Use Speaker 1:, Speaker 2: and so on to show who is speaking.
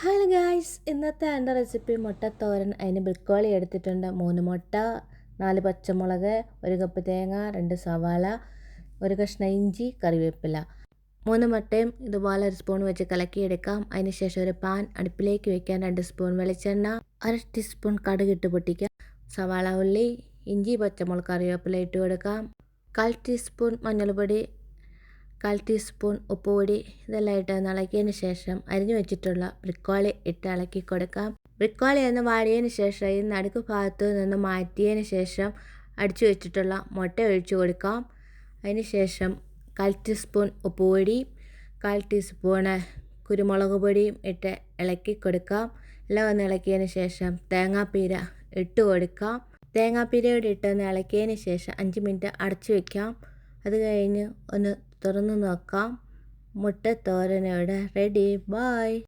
Speaker 1: Hello guys, ഇന്നത്തെ എൻ്റെ recipe മുട്ടത്തോരൻ. അതിന് ബ്രിക്കോളി എടുത്തിട്ടുണ്ട്, 3 മുട്ട, 4 പച്ചമുളക്, 1 കപ്പ് തേങ്ങ, 2 സവാള, 1 കഷ്ണം ഇഞ്ചി, കറിവേപ്പില. 3 മുട്ടയും ഇതുപോലെ 1 സ്പൂൺ വെച്ച് കലക്കിയെടുക്കാം. അതിനുശേഷം ഒരു പാൻ അടുപ്പിലേക്ക് വയ്ക്കാൻ 2 സ്പൂൺ വെളിച്ചെണ്ണ, 1 ടീസ്പൂൺ കടുകിട്ട് പൊട്ടിക്കാം. സവാള, ഉള്ളി, ഇഞ്ചി, പച്ചമുളക്, കറിവേപ്പില ഇട്ട് കൊടുക്കാം. 1/4 ടീസ്പൂൺ മഞ്ഞൾപ്പൊടി, 1/4 ടീസ്പൂൺ ഉപ്പുപൊടി, ഇതെല്ലാം ഇട്ട് ഇളക്കിയതിന് ശേഷം അരിഞ്ഞു വെച്ചിട്ടുള്ള ബ്രിക്കോളി ഇട്ട് ഇളക്കി കൊടുക്കാം. ബ്രിക്കോളി ഒന്ന് വാടിയതിന് ശേഷം ഈ നടുക്ക് ഭാഗത്ത് നിന്ന് മാറ്റിയതിന് ശേഷം അടിച്ചു വെച്ചിട്ടുള്ള മുട്ട ഒഴിച്ചു കൊടുക്കാം. അതിന് ശേഷം 1/4 ടീസ്പൂൺ ഉപ്പുപൊടി, 1/4 ടീസ്പൂണ് കുരുമുളക് പൊടിയും ഇട്ട് ഇളക്കി കൊടുക്കാം. എല്ലാം ഒന്ന് ഇളക്കിയതിന് ശേഷം തേങ്ങാപ്പീര ഇട്ട് കൊടുക്കാം. തേങ്ങാപ്പീരയോട് ഇട്ടൊന്ന് ഇളക്കിയതിന് ശേഷം 5 മിനിറ്റ് അടച്ചു വയ്ക്കാം. അത് കഴിഞ്ഞ് ഒന്ന് തുറന്ന് നോക്കാം. മുട്ടത്തോരൻ ഇവിടെ റെഡി. ബായ്.